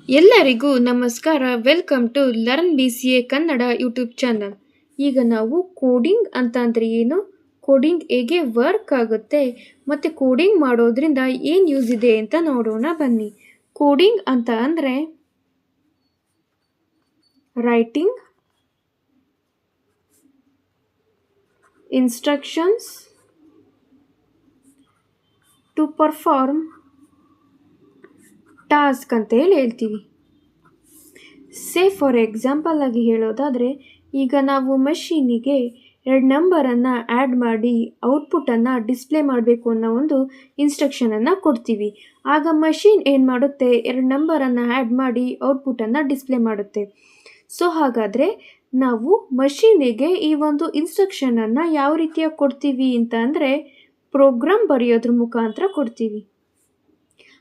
ಎಲ್ಲರಿಗೂ ನಮಸ್ಕಾರ. Welcome to learn BCA Kannada YouTube channel. ಈಗ ನಾವು ಕೋಡಿಂಗ್ ಅಂತ ಅಂದರೆ ಏನು, ಕೋಡಿಂಗ್ ಹೇಗೆ ವರ್ಕ್ ಆಗುತ್ತೆ ಮತ್ತು ಕೋಡಿಂಗ್ ಮಾಡೋದ್ರಿಂದ ಏನು ಯೂಸ್ ಇದೆ ಅಂತ ನೋಡೋಣ ಬನ್ನಿ. ಕೋಡಿಂಗ್ ಅಂತ ಅಂದರೆ writing instructions to perform task ಅಂತ ಹೇಳ್ತೀವಿ. ಫಾರ್ ಎಕ್ಸಾಂಪಲ್ ಆಗಿ ಹೇಳೋದಾದರೆ, ಈಗ ನಾವು ಮಷೀನಿಗೆ 2 ನಂಬರನ್ನು ಆ್ಯಡ್ ಮಾಡಿ ಔಟ್ಪುಟ್ಟನ್ನು ಡಿಸ್ಪ್ಲೇ ಮಾಡಬೇಕು ಅನ್ನೋ ಒಂದು ಇನ್ಸ್ಟ್ರಕ್ಷನನ್ನು ಕೊಡ್ತೀವಿ. ಆಗ ಮಷೀನ್ ಏನು ಮಾಡುತ್ತೆ, 2 ನಂಬರನ್ನು ಆ್ಯಡ್ ಮಾಡಿ ಔಟ್ಪುಟ್ಟನ್ನು ಡಿಸ್ಪ್ಲೇ ಮಾಡುತ್ತೆ. ಹಾಗಾದರೆ ನಾವು ಮಷೀನಿಗೆ ಈ ಒಂದು ಇನ್ಸ್ಟ್ರಕ್ಷನನ್ನು ಯಾವ ರೀತಿಯಾಗಿ ಕೊಡ್ತೀವಿ ಅಂತ ಅಂದರೆ, ಪ್ರೋಗ್ರಾಮ್ ಬರೆಯೋದ್ರ ಮುಖಾಂತರ ಕೊಡ್ತೀವಿ.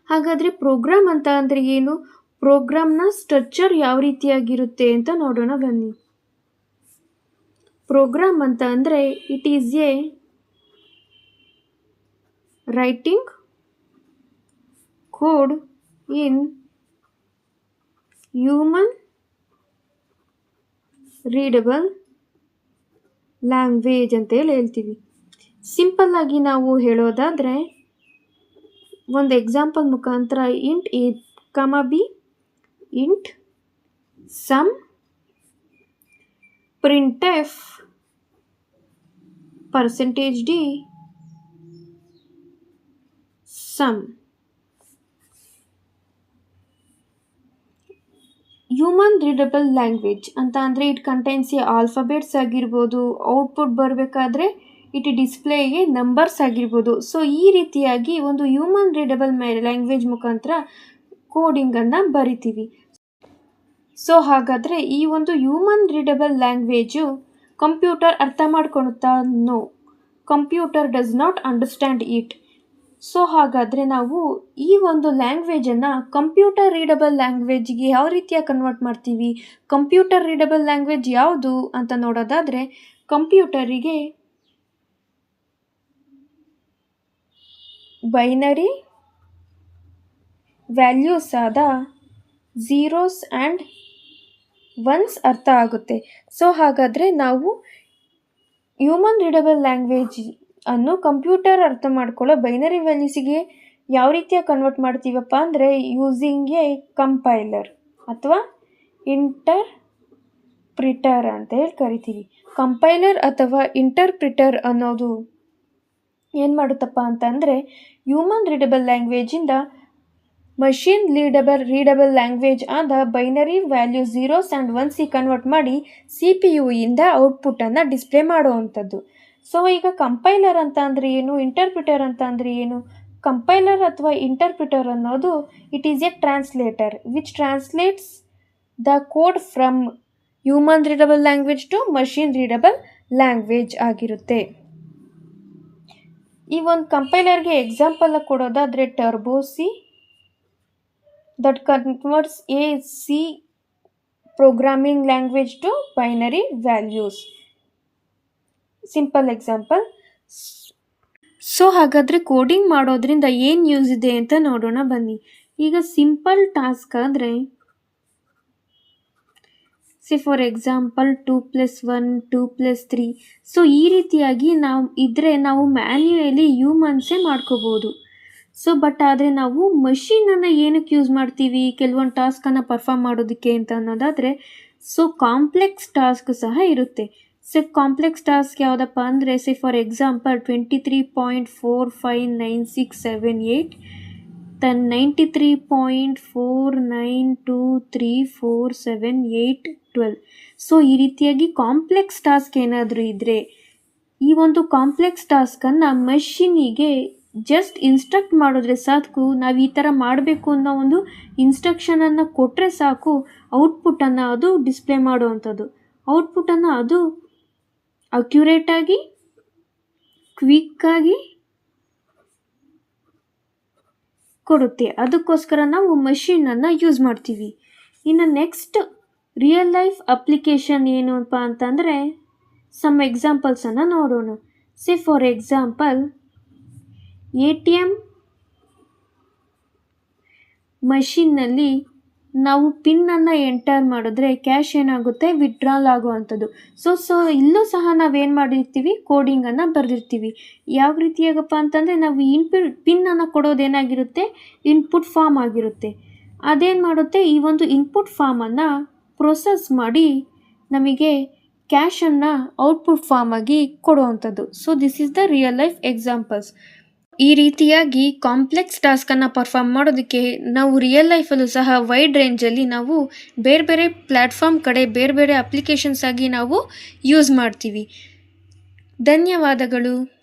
ಹಾಗಾದರೆ ಪ್ರೋಗ್ರಾಮ್ ಅಂತ ಅಂದರೆ ಏನು, ಪ್ರೋಗ್ರಾಮ್ನ ಸ್ಟ್ರಕ್ಚರ್ ಯಾವ ರೀತಿಯಾಗಿರುತ್ತೆ ಅಂತ ನೋಡೋಣ ಬನ್ನಿ. ಪ್ರೋಗ್ರಾಮ್ ಅಂತ ಅಂದರೆ it is a writing code in human readable language ಅಂತ ಹೇಳ್ತೀವಿ. ಸಿಂಪಲ್ ಆಗಿ ನಾವು ಹೇಳೋದಾದರೆ, ಒಂದು ಎಕ್ಸಾಂಪಲ್ ಮುಖಾಂತರ int a comma b, int sum, printf %d sum. Human readable language ಅಂತ ಅಂದರೆ ಇಟ್ ಕಂಟೈನ್ಸ್ ಎ ಆಲ್ಫಾಬೆಟ್ಸ್ ಆಗಿರ್ಬೋದು, ಔಟ್ಪುಟ್ ಬರಬೇಕಾದ್ರೆ ಇಟ್ ಡಿಸ್ಪ್ಲೇಗೆ ನಂಬರ್ಸ್ ಆಗಿರ್ಬೋದು. ಈ ರೀತಿಯಾಗಿ ಒಂದು ಹ್ಯೂಮನ್ ರೀಡಬಲ್ ಲ್ಯಾಂಗ್ವೇಜ್ ಮುಖಾಂತರ ಕೋಡಿಂಗನ್ನು ಬರಿತೀವಿ. ಹಾಗಾದರೆ ಈ ಒಂದು ಹ್ಯೂಮನ್ ರೀಡಬಲ್ ಲ್ಯಾಂಗ್ವೇಜು ಕಂಪ್ಯೂಟರ್ ಅರ್ಥ ಮಾಡ್ಕೊಳುತ್ತಾ? No, computer does not understand it. ಹಾಗಾದರೆ ನಾವು ಈ ಒಂದು ಲ್ಯಾಂಗ್ವೇಜನ್ನು ಕಂಪ್ಯೂಟರ್ ರೀಡಬಲ್ ಲ್ಯಾಂಗ್ವೇಜ್ಗೆ ಯಾವ ರೀತಿಯಾಗಿ ಕನ್ವರ್ಟ್ ಮಾಡ್ತೀವಿ? ಕಂಪ್ಯೂಟರ್ ರೀಡಬಲ್ ಲ್ಯಾಂಗ್ವೇಜ್ ಯಾವುದು ಅಂತ ನೋಡೋದಾದರೆ, ಕಂಪ್ಯೂಟರಿಗೆ ಬೈನರಿ ವ್ಯಾಲ್ಯೂಸ್ ಆದ ಝೀರೋಸ್ ಆ್ಯಂಡ್ ಒನ್ಸ್ ಅರ್ಥ ಆಗುತ್ತೆ. ಹಾಗಾದರೆ ನಾವು ಹ್ಯೂಮನ್ ರೀಡಬಲ್ ಲ್ಯಾಂಗ್ವೇಜ್ ಅನ್ನು ಕಂಪ್ಯೂಟರ್ ಅರ್ಥ ಮಾಡ್ಕೊಳ್ಳೋ ಬೈನರಿ ವ್ಯಾಲ್ಯೂಸಿಗೆ ಯಾವ ರೀತಿಯಾಗಿ ಕನ್ವರ್ಟ್ ಮಾಡ್ತೀವಪ್ಪ ಅಂದರೆ, ಯೂಸಿಂಗ್ ಎ ಕಂಪೈಲರ್ ಅಥವಾ ಇಂಟರ್ಪ್ರಿಟರ್ ಅಂತ ಹೇಳಿ ಕರಿತೀವಿ. ಕಂಪೈಲರ್ ಅಥವಾ ಇಂಟರ್ಪ್ರಿಟರ್ ಅನ್ನೋದು ಏನು ಮಾಡುತ್ತಪ್ಪ ಅಂತಂದರೆ, ಹ್ಯೂಮನ್ ರೀಡಬಲ್ ಲ್ಯಾಂಗ್ವೇಜಿಂದ ಮಷೀನ್ ರೀಡಬಲ್ ಲ್ಯಾಂಗ್ವೇಜ್ ಆದ ಬೈನರಿ ವ್ಯಾಲ್ಯೂ ಝೀರೋಸ್ ಆ್ಯಂಡ್ ಒನ್ಸಿಗೆ ಕನ್ವರ್ಟ್ ಮಾಡಿ CPU ಇಂದ ಔಟ್ಪುಟ್ಟನ್ನು ಡಿಸ್ಪ್ಲೇ ಮಾಡುವಂಥದ್ದು. ಈಗ ಕಂಪೈಲರ್ ಅಂತ ಅಂದರೆ ಏನು, ಇಂಟರ್ಪ್ರಿಟರ್ ಅಂತ ಅಂದರೆ ಏನು? ಕಂಪೈಲರ್ ಅಥವಾ ಇಂಟರ್ಪ್ರಿಟರ್ ಅನ್ನೋದು it is a translator which translates the code from human readable language to machine readable language ಆಗಿರುತ್ತೆ. ಈ ಒಂದು ಕಂಪೈಲರ್ಗೆ ಎಕ್ಸಾಂಪಲ್ ಕೊಡೋದಾದರೆ, Turbo C that converts a C programming language to binary values. Simple example. ಹಾಗಾದರೆ coding ಮಾಡೋದ್ರಿಂದ ಏನು use ಇದೆ ಅಂತ ನೋಡೋಣ ಬನ್ನಿ. ಈಗ ಸಿಂಪಲ್ ಟಾಸ್ಕ್ ಆದರೆ, ಫಾರ್ ಎಕ್ಸಾಂಪಲ್ 2 + 1 2 + 3. ಈ ರೀತಿಯಾಗಿ ನಾವು ಮ್ಯಾನ್ಯುಯಲಿ ಹ್ಯೂಮನ್ಸೇ ಮಾಡ್ಕೋಬೋದು. ಬಟ್ ಆದರೆ ನಾವು ಮಷೀನನ್ನು ಏನಕ್ಕೆ ಯೂಸ್ ಮಾಡ್ತೀವಿ, ಕೆಲವೊಂದು ಟಾಸ್ಕನ್ನು ಪರ್ಫಾರ್ಮ್ ಮಾಡೋದಕ್ಕೆ ಅಂತ ಅನ್ನೋದಾದರೆ, ಕಾಂಪ್ಲೆಕ್ಸ್ ಟಾಸ್ಕ್ ಸಹ ಇರುತ್ತೆ. ಕಾಂಪ್ಲೆಕ್ಸ್ ಟಾಸ್ಕ್ ಯಾವುದಪ್ಪ ಅಂದರೆ, ಫಾರ್ ಎಕ್ಸಾಂಪಲ್ 23.459678 93.4923478112. ಈ ರೀತಿಯಾಗಿ ಕಾಂಪ್ಲೆಕ್ಸ್ ಟಾಸ್ಕ್ ಏನಾದರೂ ಇದ್ದರೆ, ಈ ಒಂದು ಕಾಂಪ್ಲೆಕ್ಸ್ ಟಾಸ್ಕನ್ನು ಮಷೀನಿಗೆ ಜಸ್ಟ್ ಇನ್ಸ್ಟ್ರಕ್ಟ್ ಮಾಡಿದ್ರೆ ಸಾಕು. ನಾವು ಈ ಥರ ಮಾಡಬೇಕು ಅನ್ನೋ ಒಂದು ಇನ್ಸ್ಟ್ರಕ್ಷನನ್ನು ಕೊಟ್ಟರೆ ಸಾಕು, ಔಟ್ಪುಟ್ಟನ್ನು ಅದು ಡಿಸ್ಪ್ಲೇ ಮಾಡುವಂಥದ್ದು. ಔಟ್ಪುಟ್ಟನ್ನು ಅದು ಅಕ್ಯುರೇಟಾಗಿ, ಕ್ವಿಕ್ಕಾಗಿ ಕೊಡುತ್ತೆ. ಅದಕ್ಕೋಸ್ಕರ ನಾವು ಮಷೀನನ್ನು ಯೂಸ್ ಮಾಡ್ತೀವಿ. ಇನ್ನು ನೆಕ್ಸ್ಟ್ ರಿಯಲ್ ಲೈಫ್ ಅಪ್ಲಿಕೇಶನ್ ಏನಪ್ಪ ಅಂತಂದರೆ, ಸಮ್ ಎಕ್ಸಾಂಪಲ್ಸನ್ನು ನೋಡೋಣ. ಫಾರ್ ಎಕ್ಸಾಂಪಲ್, ATM ಮಷೀನ್ನಲ್ಲಿ ನಾವು ಪಿನ್ನನ್ನು ಎಂಟರ್ ಮಾಡಿದ್ರೆ ಕ್ಯಾಶ್ ಏನಾಗುತ್ತೆ ವಿಡ್ರಾಲ್ ಆಗುವಂಥದ್ದು. ಸೊ ಇಲ್ಲೂ ಸಹ ನಾವೇನು ಮಾಡಿರ್ತೀವಿ ಕೋಡಿಂಗನ್ನು ಬರೆದಿರ್ತೀವಿ. ಯಾವ ರೀತಿಯಾಗಪ್ಪ ಅಂತಂದರೆ ನಾವು ಪಿನ್ನನ್ನು ಕೊಡೋದೇನಾಗಿರುತ್ತೆ ಇನ್ಪುಟ್ ಫಾರ್ಮ್ ಆಗಿರುತ್ತೆ. ಅದೇನು ಮಾಡುತ್ತೆ ಈ ಒಂದು ಇನ್ಪುಟ್ ಫಾರ್ಮನ್ನು ಪ್ರೊಸೆಸ್ ಮಾಡಿ ನಮಗೆ ಕ್ಯಾಶನ್ನು ಔಟ್ಪುಟ್ ಫಾರ್ಮ್ ಆಗಿ ಕೊಡುವಂಥದ್ದು. So this is the real life examples. ಈ ರೀತಿಯಾಗಿ ಕಾಂಪ್ಲೆಕ್ಸ್ ಟಾಸ್ಕನ್ನು ಪರ್ಫಾರ್ಮ್ ಮಾಡೋದಕ್ಕೆ ನಾವು ರಿಯಲ್ ಲೈಫಲ್ಲೂ ಸಹ ವೈಡ್ ರೇಂಜಲ್ಲಿ ನಾವು ಬೇರೆ ಬೇರೆ ಪ್ಲ್ಯಾಟ್ಫಾರ್ಮ್ ಕಡೆ ಬೇರೆ ಬೇರೆ ಅಪ್ಲಿಕೇಶನ್ಸ್ ಆಗಿ ನಾವು ಯೂಸ್ ಮಾಡ್ತೀವಿ. ಧನ್ಯವಾದಗಳು.